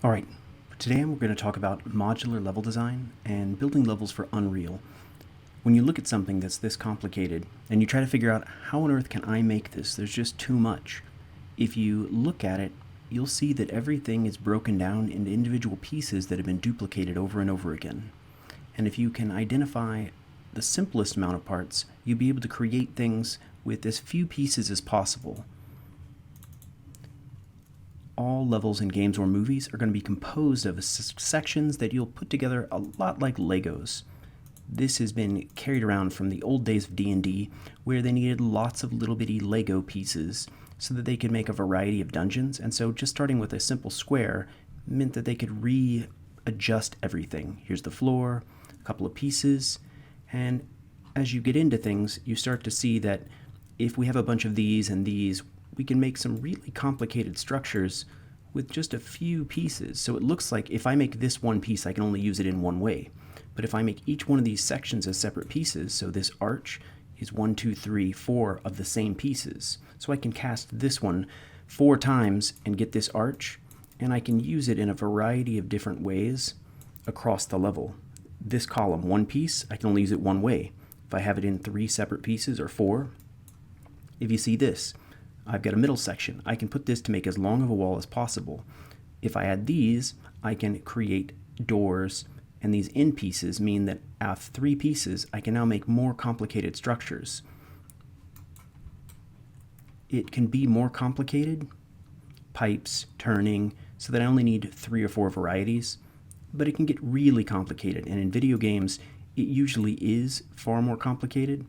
Alright, today we're going to talk about modular level design and building levels for Unreal. When you look at something that's this complicated and you try to figure out how on earth can I make this, there's just too much. If you look at it, you'll see that everything is broken down into individual pieces that have been duplicated over and over again. And if you can identify the simplest amount of parts, you'll be able to create things with as few pieces as possible. All levels in games or movies are going to be composed of sections that you'll put together a lot like Legos. This has been carried around from the old days of D&D, where they needed lots of little bitty Lego pieces so that they could make a variety of dungeons, and so just starting with a simple square meant that they could readjust everything. Here's the floor, a couple of pieces, and as you get into things, you start to see that if we have a bunch of these and these, we can make some really complicated structures with just a few pieces. So it looks like if I make this one piece, I can only use it in one way. But if I make each one of these sections as separate pieces, so this arch is 1, 2, 3, 4 of the same pieces. So I can cast this one 4 times and get this arch, and I can use it in a variety of different ways across the level. This column, one piece, I can only use it one way. If I have it in 3 separate pieces or 4, if you see this, I've got a middle section. I can put this to make as long of a wall as possible. If I add these, I can create doors, and these end pieces mean that out of 3 pieces, I can now make more complicated structures. It can be more complicated, pipes, turning, so that I only need 3 or 4 varieties, but it can get really complicated, and in video games, it usually is far more complicated,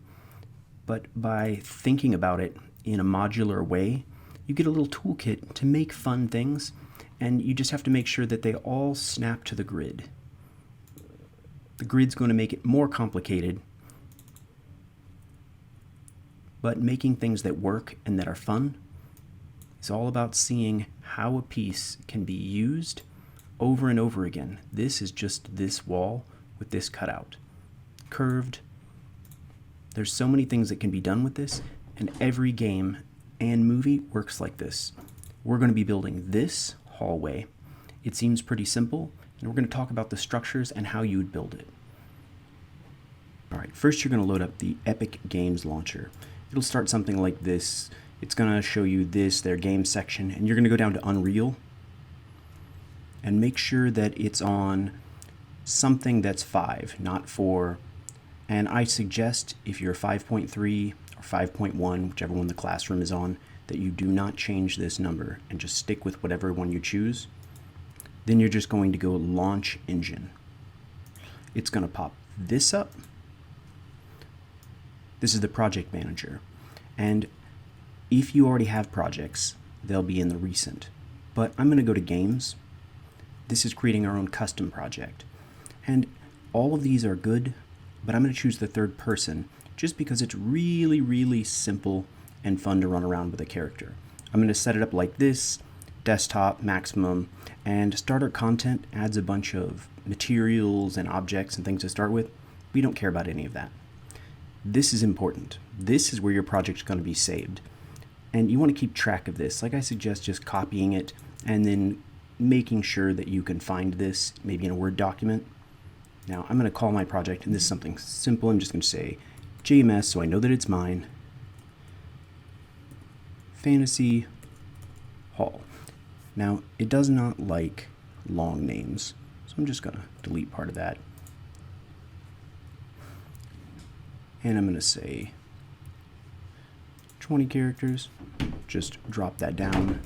but by thinking about it in a modular way, you get a little toolkit to make fun things, and you just have to make sure that they all snap to the grid. The grid's going to make it more complicated, but making things that work and that are fun is all about seeing how a piece can be used over and over again. This is just this wall with this cutout. Curved. There's so many things that can be done with this, and every game and movie works like this. We're going to be building this hallway. It seems pretty simple, and we're going to talk about the structures and how you would build it. Alright, first you're going to load up the Epic Games Launcher. It'll start something like this. It's going to show you their game section, and you're going to go down to Unreal and make sure that it's on something that's 5, not 4. And I suggest if you're 5.3 or 5.1, whichever one the classroom is on, that you do not change this number and just stick with whatever one you choose. Then you're just going to go Launch Engine. It's going to pop this up. This is the project manager. And if you already have projects, they'll be in the recent. But I'm going to go to Games. This is creating our own custom project. And all of these are good, but I'm going to choose the third person just because it's really, really simple and fun to run around with a character. I'm going to set it up like this, desktop, maximum, and starter content adds a bunch of materials and objects and things to start with. We don't care about any of that. This is important. This is where your project's going to be saved. And you want to keep track of this. Like I suggest just copying it and then making sure that you can find this maybe in a Word document. Now I'm going to call my project, and this is something simple. I'm just going to say JMS so I know that it's mine. Fantasy Hall. Now it does not like long names, so I'm just going to delete part of that. And I'm going to say 20 characters. Just drop that down.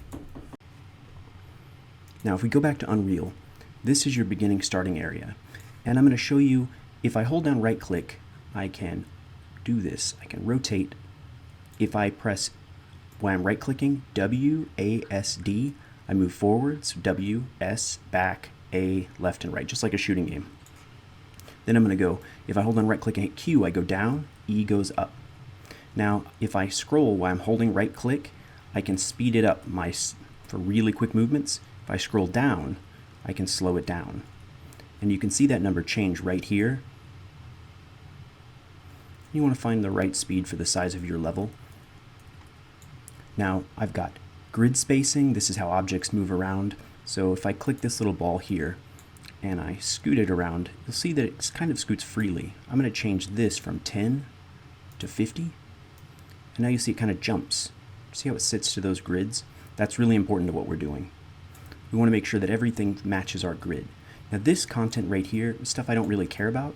Now if we go back to Unreal, this is your beginning starting area. And I'm going to show you, if I hold down right click, I can do this. I can rotate. If I press, when I'm right clicking, WASD, I move forward, so W, S, back, A, left and right, just like a shooting game. Then I'm going to go, if I hold on right click and hit Q, I go down, E goes up. Now, if I scroll while I'm holding right click, I can speed it up for really quick movements. If I scroll down, I can slow it down. And you can see that number change right here. You want to find the right speed for the size of your level. Now, I've got grid spacing. This is how objects move around. So if I click this little ball here and I scoot it around, you'll see that it kind of scoots freely. I'm going to change this from 10 to 50, and now you see it kind of jumps. See how it sits to those grids? That's really important to what we're doing. We want to make sure that everything matches our grid. Now this content right here is stuff I don't really care about,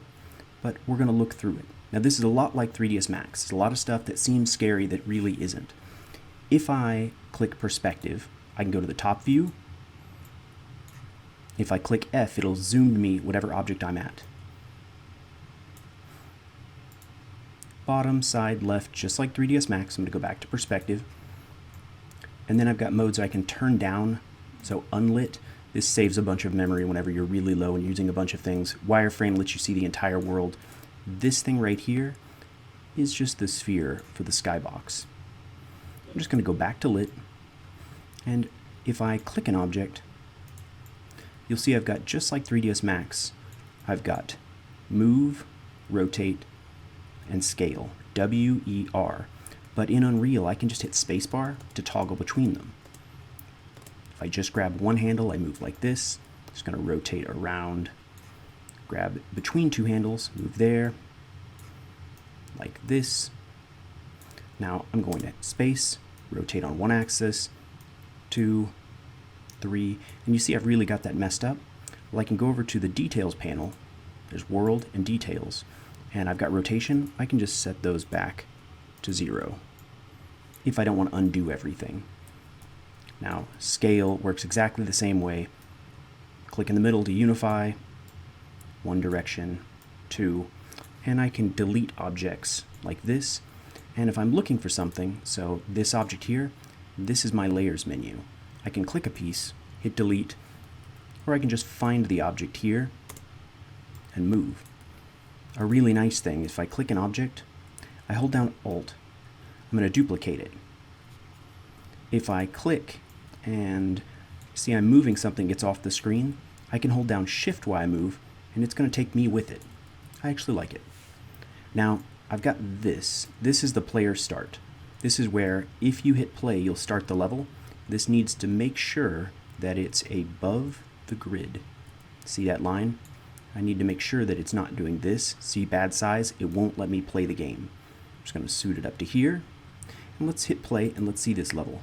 but we're going to look through it. Now this is a lot like 3ds Max. It's a lot of stuff that seems scary that really isn't. If I click perspective, I can go to the top view. If I click F, it'll zoom me whatever object I'm at. Bottom, side, left, just like 3ds Max. I'm going to go back to perspective. And then I've got modes I can turn down. So unlit, this saves a bunch of memory whenever you're really low and using a bunch of things. Wireframe lets you see the entire world. This thing right here is just the sphere for the skybox. I'm just going to go back to lit. And if I click an object, you'll see I've got, just like 3ds Max, I've got move, rotate, and scale, W-E-R. But in Unreal, I can just hit spacebar to toggle between them. If I just grab one handle, I move like this. Just going to rotate around, grab between two handles, move there, like this. Now I'm going to space, rotate on one axis, 2, 3, and you see I've really got that messed up. Well, I can go over to the details panel. There's world and details, and I've got rotation. I can just set those back to 0 if I don't want to undo everything. Now scale works exactly the same way. Click in the middle to unify, one direction, 2, and I can delete objects like this. And if I'm looking for something, so this object here, this is my layers menu. I can click a piece, hit delete, or I can just find the object here and move. A really nice thing is if I click an object, I hold down Alt. I'm going to duplicate it. If I click and see I'm moving something gets off the screen, I can hold down Shift while I move, and it's going to take me with it. I actually like it. Now, I've got this. This is the player start. This is where if you hit play, you'll start the level. This needs to make sure that it's above the grid. See that line? I need to make sure that it's not doing this. See bad size? It won't let me play the game. I'm just going to suit it up to here. And let's hit play and let's see this level.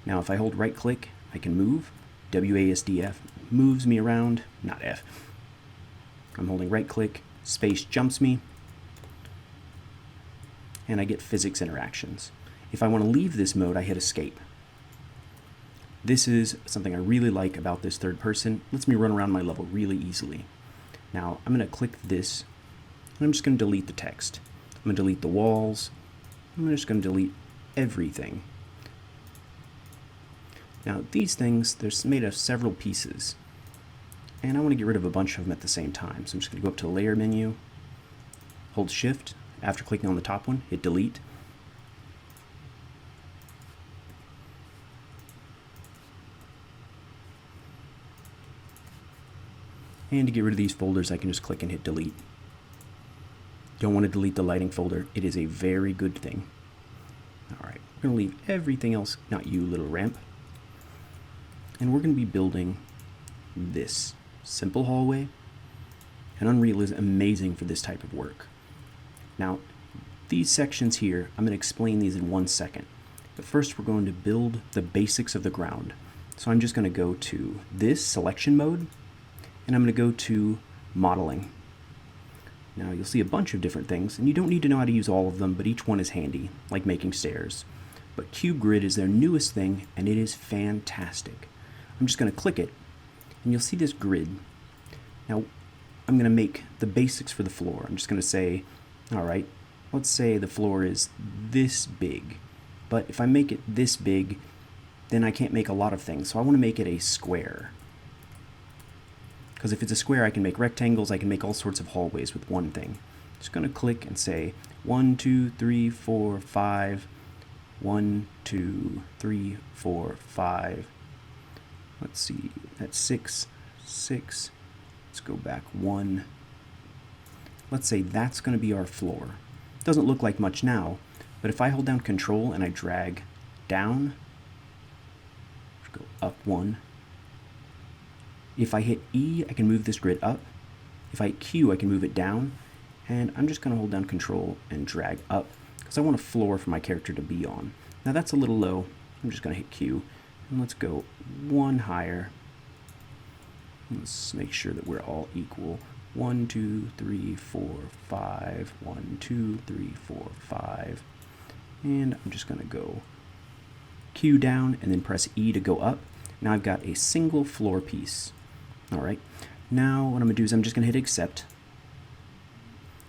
Now if I hold right click, I can move. WASD F moves me around, not F. I'm holding right click, space jumps me, and I get physics interactions. If I want to leave this mode, I hit escape. This is something I really like about this third person. It lets me run around my level really easily. Now I'm going to click this, and I'm just going to delete the text. I'm going to delete the walls. I'm just going to delete everything. Now these things, they're made of several pieces, and I want to get rid of a bunch of them at the same time. So I'm just going to go up to the layer menu, hold shift, after clicking on the top one, hit delete. And to get rid of these folders, I can just click and hit delete. Don't want to delete the lighting folder. It is a very good thing. All right, we're going to leave everything else, not you, little ramp. And we're going to be building this simple hallway. And Unreal is amazing for this type of work. Now, these sections here, I'm going to explain these in 1 second. But first, we're going to build the basics of the ground. So I'm just going to go to this selection mode, and I'm going to go to modeling. Now, you'll see a bunch of different things, and you don't need to know how to use all of them, but each one is handy, like making stairs. But Cube Grid is their newest thing, and it is fantastic. I'm just going to click it, and you'll see this grid. Now, I'm going to make the basics for the floor. I'm just going to say, all right, let's say the floor is this big. But if I make it this big, then I can't make a lot of things. So I want to make it a square. Because if it's a square, I can make rectangles, I can make all sorts of hallways with one thing. Just going to click and say 1, 2, 3, 4, 5. 1, 2, 3, 4, 5. Let's see, that's 6, 6. Let's go back 1. Let's say that's going to be our floor. Doesn't look like much now, but if I hold down Control and I drag down, go up 1, If I hit E, I can move this grid up. If I hit Q, I can move it down. And I'm just going to hold down Control and drag up because I want a floor for my character to be on. Now that's a little low. I'm just going to hit Q. And let's go one higher. Let's make sure that we're all equal. 1, 2, 3, 4, 5. 1, 2, 3, 4, 5. And I'm just going to go Q down and then press E to go up. Now I've got a single floor piece. All right. Now what I'm going to do is I'm just going to hit accept.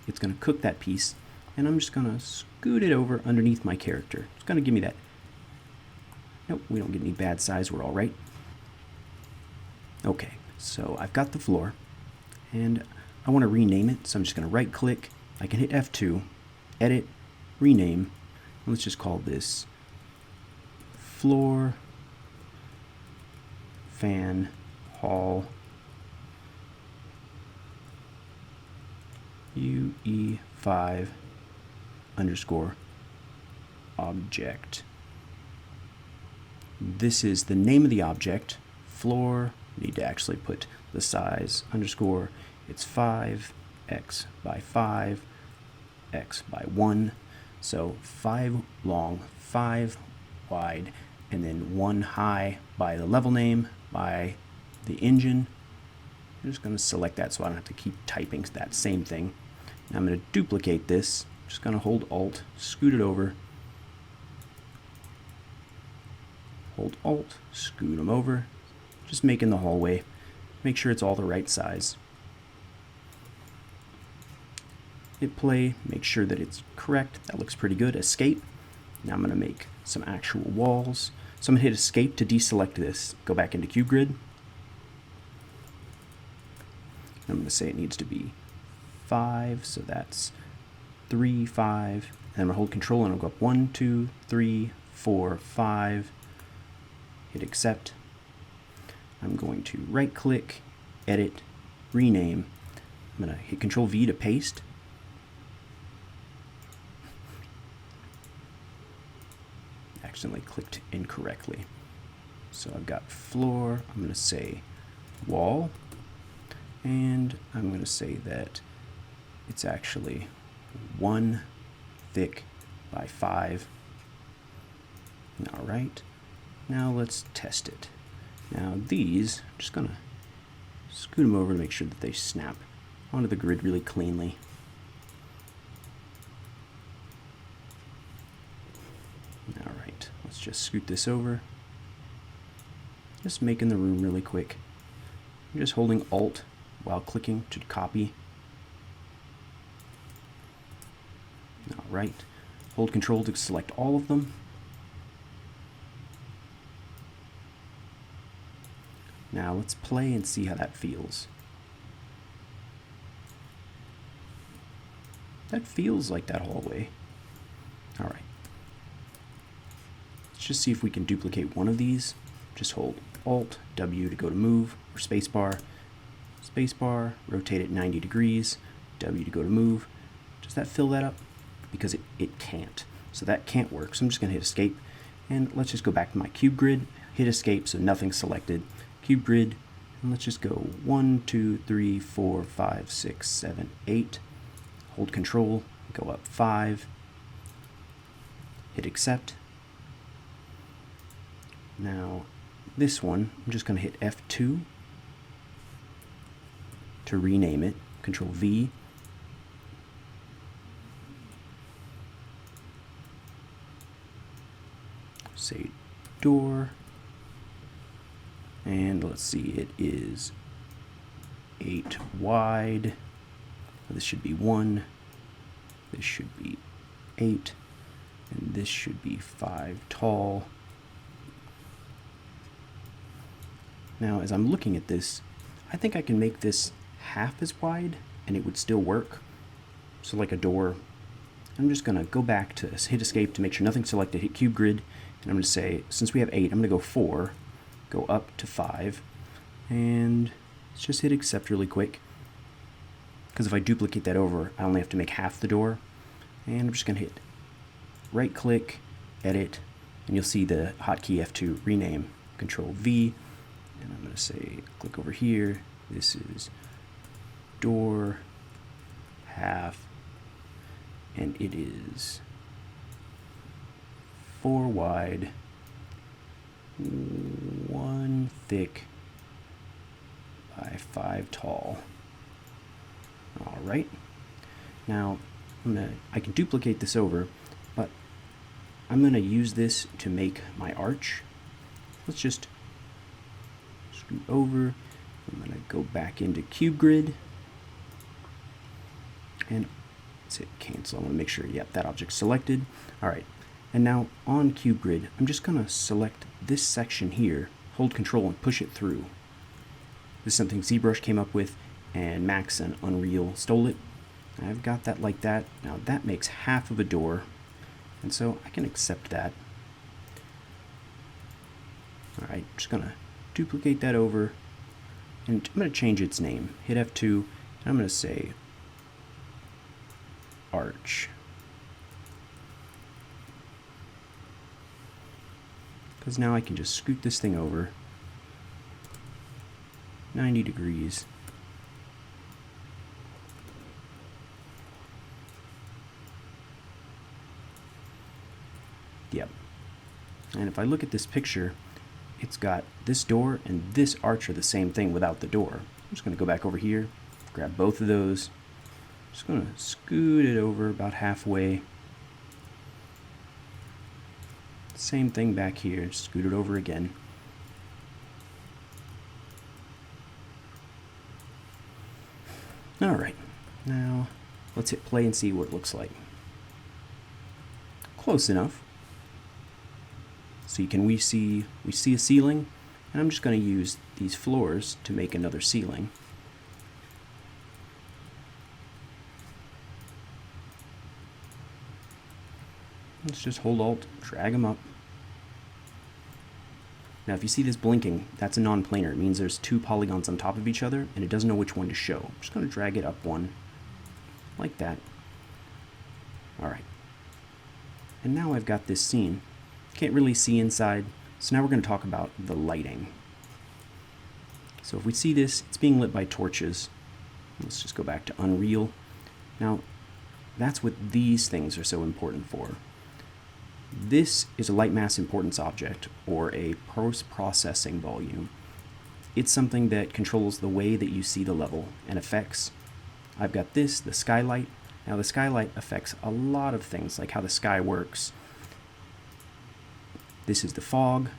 It's going to cook that piece, and I'm just going to scoot it over underneath my character. It's going to give me that. Nope, we don't get any bad size. We're all right. Okay, so I've got the floor, and I want to rename it, so I'm just going to right-click. I can hit F2, edit, rename. Let's just call this Floor Fan Hall UE5 underscore object. This is the name of the object. Floor, need to actually put the size underscore. It's 5x by 5, x by 1. So 5 long, 5 wide, and then 1 high by the level name, by the engine. I'm just going to select that so I don't have to keep typing that same thing. Now I'm going to duplicate this. I'm just going to hold Alt, scoot it over. Hold Alt, scoot them over. Just making the hallway. Make sure it's all the right size. Hit play, make sure that it's correct. That looks pretty good. Escape. Now I'm going to make some actual walls. So I'm going to hit escape to deselect this. Go back into cube grid. I'm going to say it needs to be 5, so that's 3, 5. And I'm going to hold control and I'll go up 1, 2, 3, 4, 5. Hit accept. I'm going to right click, edit, rename. I'm going to hit Control V to paste. Accidentally clicked incorrectly. So I've got floor, I'm going to say wall. And I'm going to say that it's actually 1 thick by 5. All right. Now let's test it. Now these, I'm just going to scoot them over to make sure that they snap onto the grid really cleanly. All right. Let's just scoot this over. Just making the room really quick. I'm just holding Alt while clicking to copy. All right. Hold Control to select all of them. Now let's play and see how that feels. That feels like that hallway. All right. Let's just see if we can duplicate one of these. Just hold Alt W to go to move, or spacebar. Spacebar, rotate it 90 degrees, W to go to move. Does that fill that up? Because it can't. So that can't work. So I'm just going to hit escape. And let's just go back to my cube grid. Hit escape so nothing's selected. Cube grid. And let's just go 1, 2, 3, 4, 5, 6, 7, 8. Hold control. Go up 5. Hit accept. Now this one, I'm just going to hit F2 to rename it. Control V. Say door. And let's see, it is 8 wide. This should be 1. This should be 8. And this should be 5 tall. Now, as I'm looking at this, I think I can make this half as wide and it would still work. So like a door. I'm just going to go back to hit escape to make sure nothing's selected, hit cube grid, and I'm going to say, since we have 8, I'm going to go 4, go up to 5, and let's just hit accept really quick. Because if I duplicate that over, I only have to make half the door. And I'm just going to hit right click, edit, and you'll see the hotkey F2 rename, Control V. And I'm going to say, click over here. This is door, half, and it is 4 wide, 1 thick by 5 tall. All right. Now I can duplicate this over, but I'm going to use this to make my arch. Let's just scoot over. I'm going to go back into Cube Grid, and let's hit cancel. I want to make sure, yep, that object's selected. All right, and now on Cube Grid, I'm just going to select this section here, hold Control and push it through. This is something ZBrush came up with, and Max and Unreal stole it. I've got that like that. Now that makes half of a door, and so I can accept that. All right, just gonna duplicate that over, and I'm gonna change its name. Hit F2, and I'm gonna say arch. Because now I can just scoot this thing over 90 degrees. Yep. And if I look at this picture, it's got this door and this arch are the same thing without the door. I'm just going to go back over here, grab both of those. Just going to scoot it over about halfway. Same thing back here, scoot it over again. All right, now let's hit play and see what it looks like. Close enough. So we see a ceiling, and I'm just going to use these floors to make another ceiling. Let's just hold Alt, drag them up. Now if you see this blinking, that's a non-planar. It means there's 2 polygons on top of each other, and it doesn't know which one to show. I'm just going to drag it up one, like that. All right. And now I've got this scene. Can't really see inside, so now we're going to talk about the lighting. So if we see this, it's being lit by torches. Let's just go back to Unreal. Now, that's what these things are so important for. This is a light mass importance object, or a post-processing volume. It's something that controls the way that you see the level and effects. I've got this, the skylight. Now the skylight affects a lot of things, like how the sky works. This is the fog.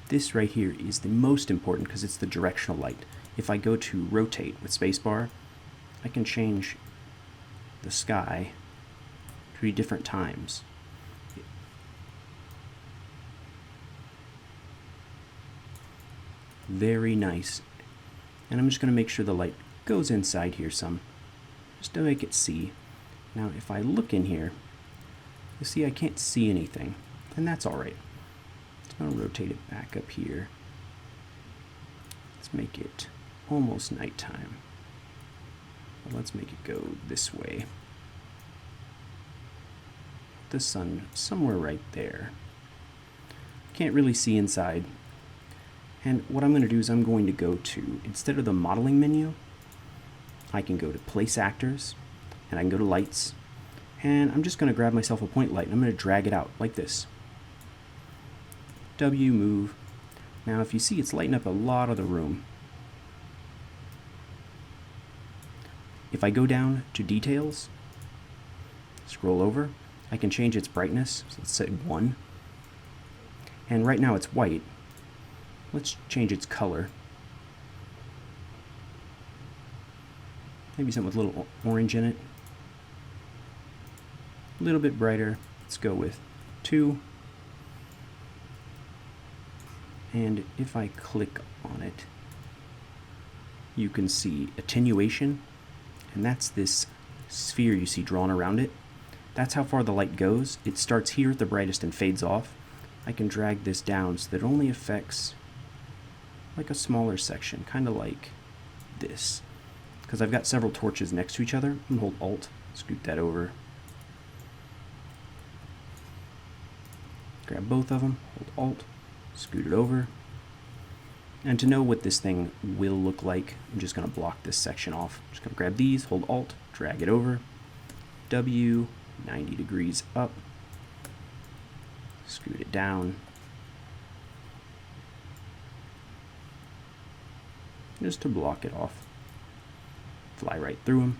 This right here is the most important because it's the directional light. If I go to rotate with spacebar, I can change the sky 3 different times. Very nice. And I'm just going to make sure the light goes inside here some, just to make it see. Now if I look in here, you see I can't see anything, and that's alright. Just going to rotate it back up here. Let's make it almost nighttime. Let's make it go this way. The sun somewhere right there. Can't really see inside. And what I'm going to do is I'm going to go to, instead of the modeling menu, I can go to place actors, and I can go to lights, and I'm just going to grab myself a point light and I'm going to drag it out like this. W, move. Now if you see, it's lighting up a lot of the room. If I go down to details, scroll over, I can change its brightness. So let's say 1. And right now it's white. Let's change its color. Maybe something with a little orange in it. A little bit brighter. Let's go with 2. And if I click on it, you can see attenuation, and that's this sphere you see drawn around it. That's how far the light goes. It starts here at the brightest and fades off. I can drag this down so that it only affects like a smaller section, kind of like this. Because I've got several torches next to each other, I'm going to hold Alt, scoot that over. Grab both of them, hold Alt, scoot it over. And to know what this thing will look like, I'm just going to block this section off. I'm just going to grab these, hold Alt, drag it over, W, 90 degrees up, scoot it down, just to block it off. Fly right through them.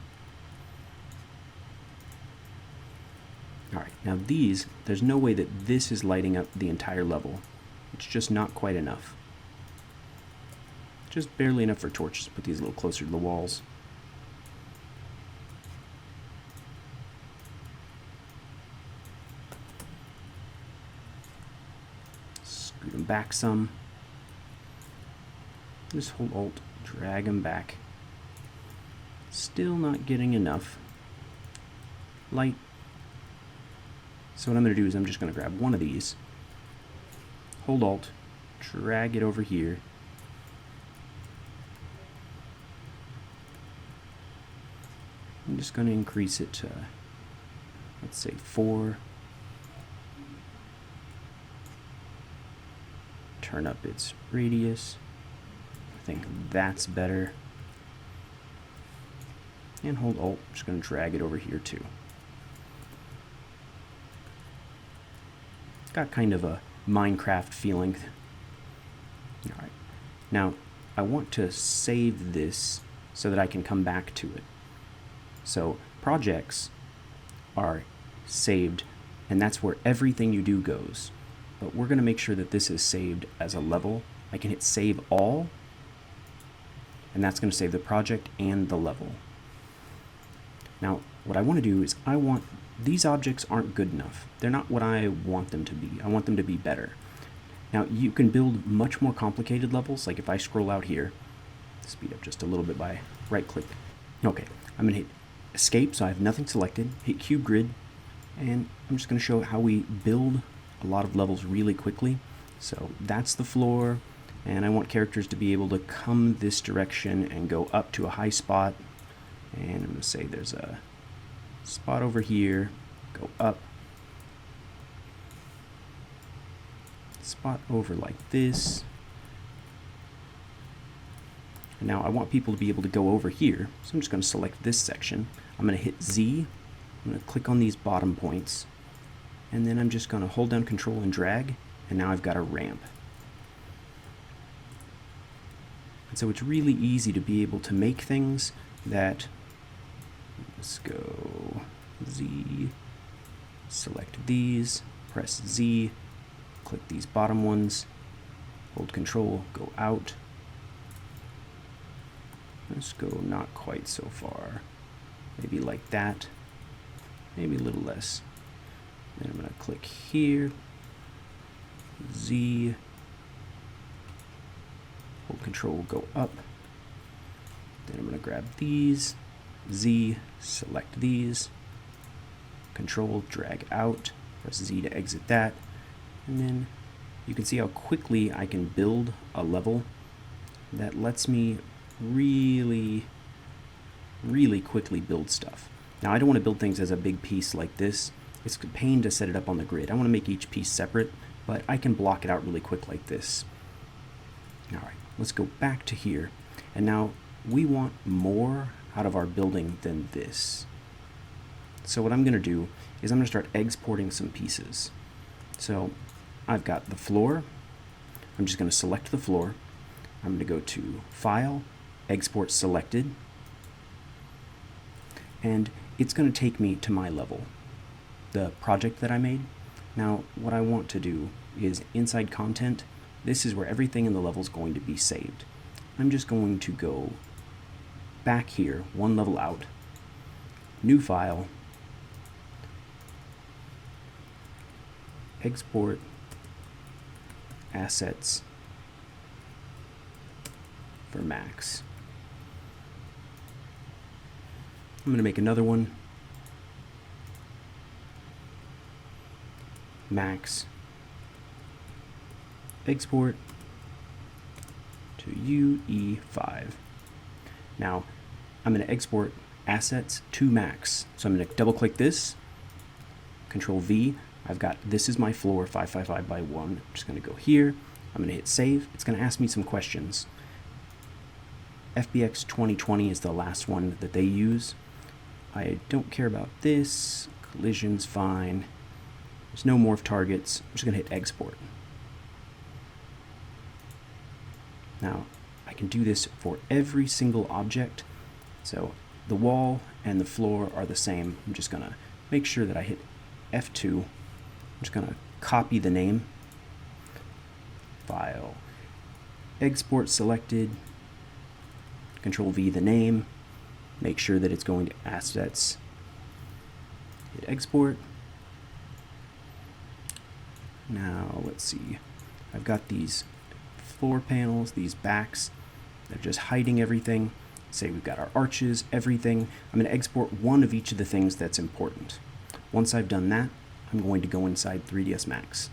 Alright, now these, there's no way that this is lighting up the entire level. It's just not quite enough. Just barely enough for torches. Put these a little closer to the walls. Scoot them back some. Just hold Alt, drag them back. Still not getting enough light. So what I'm going to do is I'm just going to grab one of these, hold Alt, drag it over here, I'm just going to increase it to, let's say 4, turn up its radius, I think that's better, and hold Alt, I'm just going to drag it over here too. Got kind of a Minecraft feeling. Alright, now I want to save this so that I can come back to it. So projects are saved, and that's where everything you do goes. But we're going to make sure that this is saved as a level. I can hit save all, and that's going to save the project and the level. Now what I want to do is these objects aren't good enough. They're not what I want them to be. I want them to be better. Now you can build much more complicated levels, like if I scroll out here, speed up just a little bit by right click. Okay, I'm going to hit escape so I have nothing selected, hit cube grid, and I'm just going to show how we build a lot of levels really quickly. So that's the floor, and I want characters to be able to come this direction and go up to a high spot, and I'm going to say there's a spot over here, go up, spot over like this, and now I want people to be able to go over here, so I'm just going to select this section, I'm going to hit Z, I'm going to click on these bottom points, and then I'm just going to hold down Control and drag, and now I've got a ramp. And so it's really easy to be able to make things that, let's go Z, select these, press Z, click these bottom ones, hold Control, go out. Let's go not quite so far. Maybe like that, maybe a little less. Then I'm going to click here, Z, hold Control, go up. Then I'm going to grab these, Z, select these, Control, drag out, press Z to exit that, and then you can see how quickly I can build a level that lets me really quickly build stuff. Now I don't want to build things as a big piece like this. It's a pain to set it up on the grid. I want to make each piece separate, but I can block it out really quick like this. Alright, let's go back to here, and now we want more out of our building than this. So what I'm going to do is I'm going to start exporting some pieces. So I've got the floor. I'm just going to select the floor. I'm going to go to File, Export Selected, and it's going to take me to my level, the project that I made. Now what I want to do is inside content, this is where everything in the level is going to be saved. I'm just going to go back here, one level out, new file, export assets for Max. I'm going to make another one, Max, export to UE5. Now I'm going to export assets to Max. So I'm going to double click this, Control V. I've got, this is my floor, 555 by 1. I'm just going to go here, I'm going to hit save. It's going to ask me some questions. FBX 2020 is the last one that they use. I don't care about this. Collision's fine. There's no morph targets. I'm just going to hit export. Now, I can do this for every single object. So the wall and the floor are the same. I'm just going to make sure that I hit F2. I'm just going to copy the name. File. Export selected. Control V the name. Make sure that it's going to assets. Hit export. Now, let's see. I've got these floor panels, these backs. They're just hiding everything. Say we've got our arches, everything. I'm going to export one of each of the things that's important. Once I've done that, I'm going to go inside 3ds Max.